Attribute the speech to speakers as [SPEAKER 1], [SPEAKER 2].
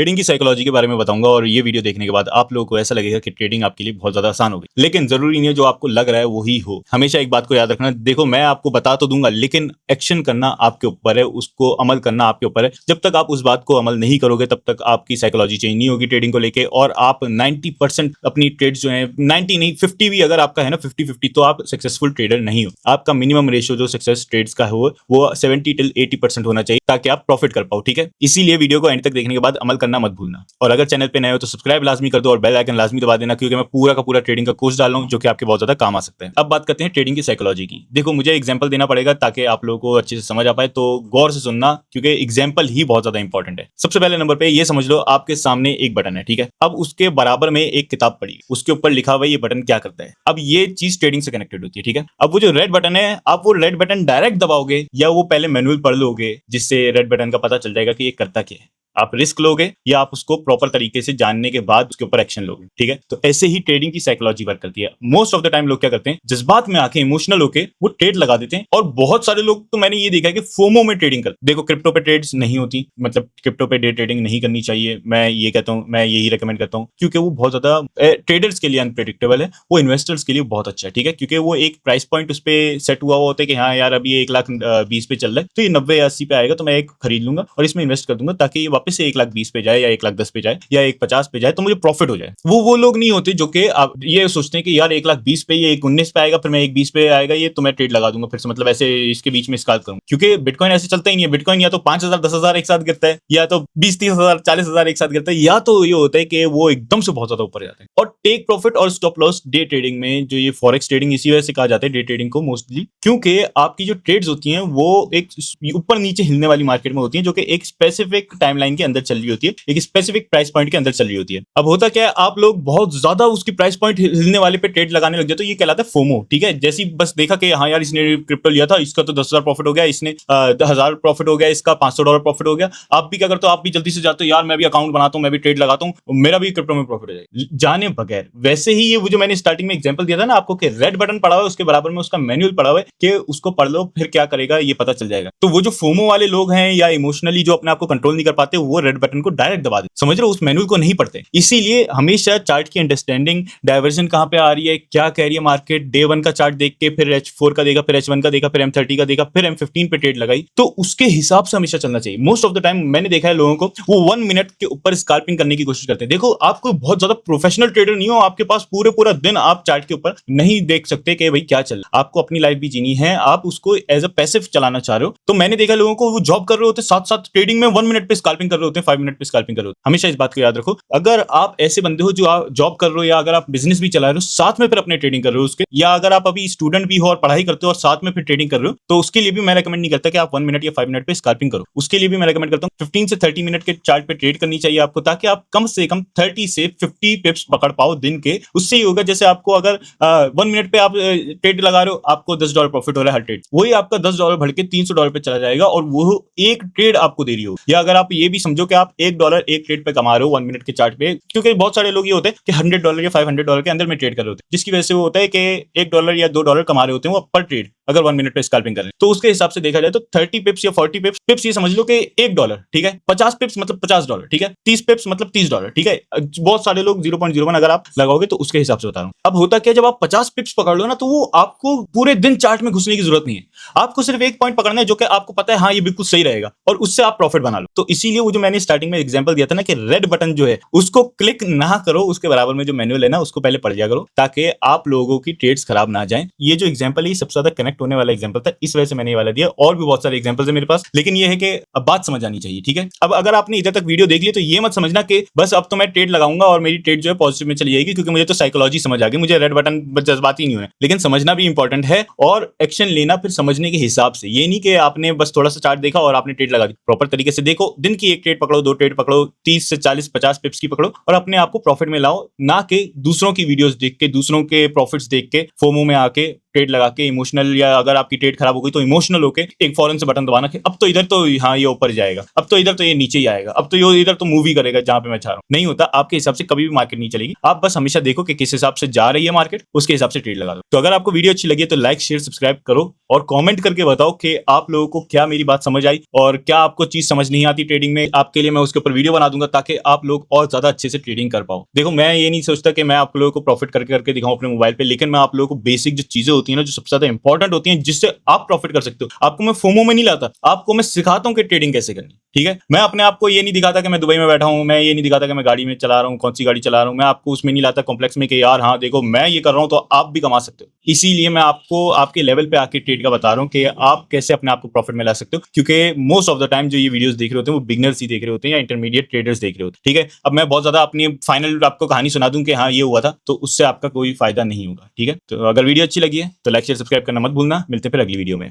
[SPEAKER 1] Trading की psychology के बारे में बताऊंगा और ये वीडियो देखने के बाद आप लोगों को ऐसा लगेगा कि ट्रेडिंग आपके लिए बहुत ज्यादा आसान हो गई, लेकिन जरूरी नहीं है जो आपको लग रहा है वही हो। हमेशा एक बात को याद रखना, देखो मैं आपको बता तो दूंगा लेकिन एक्शन करना आपके ऊपर है, उसको अमल करना आपके ऊपर है। जब तक आप उस बात को अमल नहीं करोगे तब तक आपकी साइकोलॉजी चेंज नहीं होगी ट्रेडिंग को लेके, और आप 90% अपनी ट्रेड्स जो है 90 नहीं 50 भी अगर आपका है ना 50-50 तो आप सक्सेसफुल ट्रेडर नहीं हो। आपका मिनिमम रेशियो जो सक्सेस ट्रेड्स का हो वो 70 till 80% होना चाहिए ताकि आप प्रॉफिट कर पाओ, ठीक है। इसीलिए वीडियो को एंड तक देखने के बाद अमल करना मत भूलना, और अगर चैनल पे नए हो तो सब्सक्राइब लाजमी कर दो और बेल आइकन लाजमी दबा देना, क्योंकि मैं पूरा का पूरा ट्रेडिंग का कोर्स डाल रहा हूं जो कि आपके बहुत ज्यादा काम आ सकता है। अब बात करते हैं ट्रेडिंग की साइकोलॉजी की। देखो मुझे एग्जांपल देना पड़ेगा ताकि आप लोगों को अच्छे से समझ आ पाए, तो गौर से सुनना क्योंकि एग्जांपल ही बहुत ज्यादा इंपॉर्टेंट है। सबसे पहले नंबर पे ये समझ लो, आपके सामने एक बटन है, ठीक है। अब उसके बराबर में एक किताब पड़ी, उसके ऊपर लिखा हुआ है ये बटन क्या करता है। अब ये चीज ट्रेडिंग से कनेक्टेड होती है, ठीक है। अब वो जो रेड बटन है, आप वो रेड बटन डायरेक्ट दबाओगे या वो पहले मैनुअल पढ़ लोगे जिससे रेड बटन का पता चल जाएगा कि ये करता क्या है। आप रिस्क लोगे या आप उसको प्रॉपर तरीके से जानने के बाद उसके ऊपर एक्शन लोगे, ठीक है। तो ऐसे ही ट्रेडिंग की साइकोलॉजी वर्क करती है। मोस्ट ऑफ द टाइम लोग क्या करते हैं, जज्बात में आके इमोशनल होके वो ट्रेड लगा देते हैं, और बहुत सारे लोग तो मैंने ये देखा है कि फोमो में ट्रेडिंग करते। देखो क्रिप्टो पे ट्रेड्स नहीं होती, मतलब क्रिप्टो पे डे ट्रेडिंग नहीं करनी चाहिए, मैं ये कहता हूँ, मैं यही रिकमेंड करता हूँ, क्योंकि वो बहुत ज्यादा ट्रेडर्स के लिए अनप्रेडिक्टेबल है, वो इन्वेस्टर्स के लिए बहुत अच्छा है, ठीक है। क्योंकि वो एक प्राइस पॉइंट उस पर सेट हुआ होता है कि हाँ यार अभी 1,20,000 पे चल रहा है तो ये 90 या 80 पे आएगा तो मैं एक खरीद लूंगा और इसमें इन्वेस्ट कर दूंगा ताकि ये वापस से 1,20,000 पे जाए या 1,10,000 पे जाए या 1,50,000 पे जाए तो मुझे प्रॉफिट हो जाए। वो लोग नहीं होते जो कि आप ये सोचते हैं कि यार 1,20,000 पे ये 1,19 पे आएगा फिर मैं 1,20 पे आएगा ये तो मैं ट्रेड लगा दूंगा फिर से, मतलब ऐसे इसके बीच में स्काल्प करूंगा, क्योंकि बिटकॉइन ऐसे चलता ही नहीं है। बिटकॉइन या तो 5,000 10,000 एक साथ गिरता है, या तो 20-30,000 40,000 एक साथ गिरता है, या तो ये होता है कि वो एकदम से बहुत ज्यादा ऊपर जाता है। और टेक प्रॉफिट और स्टॉप लॉस डे ट्रेडिंग में, जो ये फॉरेक्स ट्रेडिंग इसी वजह से कहा जाता है डे ट्रेडिंग को मोस्टली, क्योंकि आपकी जो ट्रेड्स होती हैं वो एक ऊपर नीचे हिलने वाली मार्केट में होती है, जो कि एक स्पेसिफिक टाइमलाइन के अंदर चल रही होती है, एक स्पेसिफिक प्राइस पॉइंट के अंदर चल रही होती है। अब होता क्या है, आप लोग बहुत ज्यादा उसकी प्राइस पॉइंट हिलने वाले पे ट्रेड लगाने लग जाते, तो ये कहलाता है फोमो, ठीक है। जैसी बस देखा कि हाँ यार इसने क्रिप्टो लिया था, इसका तो 10,000 प्रॉफिट हो गया, इसने 1,000 प्रॉफिट हो गया, इसका $500 प्रॉफिट हो गया, आप भी क्या करते हो, आप भी जल्दी से जाते हो यार मैं भी अकाउंट बनाता हूं, मैं भी ट्रेड लगाता हूं, मेरा भी क्रिप्टो में प्रॉफिट हो जाएगा जाने बगैर। वैसे ही ये वो जो मैंने स्टार्टिंग में एग्जांपल दिया था ना आपको कि रेड बटन पड़ा हुआ है उसके बराबर में उसका मैनुअल पड़ा हुआ है कि उसको पढ़ लो फिर क्या करेगा ये पता चल जाएगा। तो वो जो फोमो वाले लोग हैं या इमोशनली जो अपने आप को कंट्रोल नहीं कर पाते वो रेड बटन को डायरेक्ट दबा देते, समझ रहे हो, उस मैनुअल को नहीं पढ़ते। इसीलिए हमेशा चार्ट की अंडरस्टैंडिंग, डायवर्जन कहां पे आ रही है, क्या कह रही है मार्केट, डे 1 का चार्ट देख के फिर H4 का देखा, फिर H1 का देखा, फिर M30 का देखा, फिर M15 पे ट्रेड लगाई, तो उसके हिसाब से हमेशा चलना चाहिए। मोस्ट ऑफ द टाइम मैंने देखा है लोगों को वो 1 मिनट के ऊपर स्काल्पिंग करने की कोशिश करते हैं। देखो आप कोई बहुत ज्यादा प्रोफेशनल ट्रेडर नहीं हो, आपके पास पूरा दिन आप चार्ट के ऊपर नहीं देख सकते कि भाई क्या चल रहा है, आपको अपनी लाइफ भी जीनी है, आप उसको एज अ पैसिव चलाना चाह रहे हो। तो मैंने देखा लोगों को वो जॉब कर रहे होते साथ साथ ट्रेडिंग में 1 मिनट पे स्काल्पिंग कर रहे होते हैं, 5 मिनट पे स्काल्पिंग कर रहे होते हैं। हमेशा इस बात को याद रखो, अगर आप ऐसे बंदे हो जो आप जॉब कर रहे हो या अगर आप बिजनेस भी चला रहे हो साथ में फिर अपने ट्रेडिंग कर रहे हो उसके, या अगर आप अभी स्टूडेंट भी हो और पढ़ाई करते हो और साथ में फिर ट्रेडिंग कर रहे हो, तो उसके लिए भी मैं रेकमेंड नहीं करता कि आप 1 मिनट या 5 मिनट पे स्काल्पिंग करो। उसके लिए भी मैं रेकमेंड करता हूं 15 से 30 मिनट के चार्ट पे ट्रेड करनी चाहिए आपको, ताकि आप कम से कम 30 से 50 पिप्स पकड़ पाओ दिन के। उससे ही होगा जैसे आपको अगर 1 मिनट पे आप ट्रेड लगा रहे हो, आपको $10 प्रॉफिट हो रहा है हर ट्रेड, वही आपका $10 बढ़ के $300 पे चला जाएगा और वो एक ट्रेड आपको दे रही हो। या अगर आप ये भी समझो कि आप $1 एक ट्रेड पे कमा रहे हो 1 मिनट के चार्ट पे, क्योंकि बहुत सारे लोग ये होते हैं कि $100 या $500 के अंदर में ट्रेड कर रहे होते हैं, जिसकी वजह से वो होता है कि $1 या $2 कमा रहे होते हैं वो पर ट्रेड अगर 1 मिनट पे स्काल्पिंग कर रहे हैं। तो उसके हिसाब से देखा जाए तो 30 पिप्स या 40 पिप्स ये समझ लो कि $1, ठीक है। 50 पिप्स मतलब $50, ठीक है। 30 पिप्स मतलब $30, ठीक है। बहुत सारे लोग 0.01 अगर आप लगाओगे तो उसके हिसाब से बता रहा हूं। अब होता क्या, जब आप 50 पिप्स पकड़ लो ना तो वो आपको पूरे दिन चार्ट में घुसने की जरूरत नहीं है, आपको सिर्फ एक पॉइंट पकड़ना है जो कि आपको पता है हाँ ये बिल्कुल सही रहेगा और उससे आप प्रॉफिट बना लो। तो इसीलिए वो जो मैंने स्टार्टिंग में एग्जांपल दिया था ना कि रेड बटन जो है उसको क्लिक ना करो, उसके बराबर में जो मैनुअल है ना उसको पहले पढ़ लिया करो ताकि आप लोगों की ट्रेड्स खराब ना जाएं। ये जो एग्जांपल है सबसे ज्यादा कनेक्ट होने वाला एग्जांपल था, इस वजह से मैंने ये वाला दिया। और भी बहुत सारे एग्जांपल्स है मेरे पास, लेकिन ये है कि अब बात समझ आनी चाहिए, ठीक है। अब अगर आपने इधर तक वीडियो देख ली तो ये मत समझना कि बस अब तो मैं ट्रेड लगाऊंगा और मेरी ट्रेड जो है पॉजिटिव में चली जाएगी, क्योंकि मुझे तो साइकोलॉजी समझ आ गई, मुझे रेड बटन जज्बाती नहीं हुए। लेकिन समझना भी इंपॉर्टेंट है और एक्शन लेना फिर समझने के हिसाब से। ये नहीं कि आपने बस थोड़ा सा चार्ट देखा और आपने ट्रेड लगा दी, प्रॉपर तरीके से देखो, दिन की एक ट्रेड पकड़ो, 2 ट्रेड पकड़ो, 30 से 40-50 पिप्स की पकड़ो और अपने आप को प्रॉफिट में लाओ, ना कि दूसरों की वीडियोस देख के, दूसरों के प्रॉफिट्स देख के फोमो में आके ट्रेड लगा के इमोशनल, या अगर आपकी ट्रेड खराब हो गई तो इमोशनल होके एक फौरन से बटन दबाना कि अब तो इधर तो हाँ ये ऊपर जाएगा, अब तो इधर तो ये नीचे ही आएगा, अब तो ये इधर तो मूवी करेगा जहां पे मैं चाह रहा हूँ। नहीं होता, आपके हिसाब से कभी भी मार्केट नहीं चलेगी। आप बस हमेशा देखो कि किस हिसाब से जा रही है मार्केट, उसके हिसाब से ट्रेड लगा दो। तो अगर आपको वीडियो अच्छी लगी है तो लाइक शेयर सब्सक्राइब करो और कमेंट करके बताओ कि आप लोगों को क्या मेरी बात समझ आई और क्या आपको चीज समझ नहीं आती ट्रेडिंग में। आपके लिए मैं उसके ऊपर वीडियो बना दूंगा ताकि आप लोग और ज्यादा अच्छे से ट्रेडिंग कर पाओ। देखो, मैं ये नहीं सोचता कि मैं आप लोगों को प्रॉफिट करके दिखाऊं अपने मोबाइल पे, लेकिन मैं आप लोगों को बेसिक जो चीजें होती है ना, जो सबसे ज्यादा इंपॉर्टेंट होती है, जिससे आप प्रॉफिट कर सकते हो, आपको मैं फोमो में नहीं लाता, आपको मैं सिखाता हूँ कि ट्रेडिंग कैसे करनी। ठीक है, मैं अपने आप को ये नहीं दिखाता कि मैं दुबई में बैठा हूं, मैं ये नहीं दिखाता कि मैं गाड़ी में चला रहा हूं, कौन सी गाड़ी चला रहा हूं, मैं आपको उसमें नहीं लाता कॉम्प्लेक्स में कि यार हाँ देखो मैं ये कर रहा हूं तो आप भी कमा सकते हो। इसीलिए मैं आपको आपके लेवल पे आके ट्रेड का बता रहा हूं कि आप कैसे अपने आप को प्रॉफिट में ला सकते हो, क्योंकि मोस्ट ऑफ द टाइम जो ये वीडियोस देख रहे होते हैं वो बिगनर्स ही देख रहे होते हैं या इंटरमीडिएट ट्रेडर्स देख रहे होते हैं। ठीक है, अब मैं बहुत ज्यादा अपनी फाइनल आपको कहानी सुना दूं कि हाँ ये हुआ था, तो उससे आपका कोई फायदा नहीं होगा। ठीक है, तो अगर वीडियो अच्छी लगी है तो लाइक शेयर सब्सक्राइब करना मत भूलना। मिलते हैं फिर अगली वीडियो में।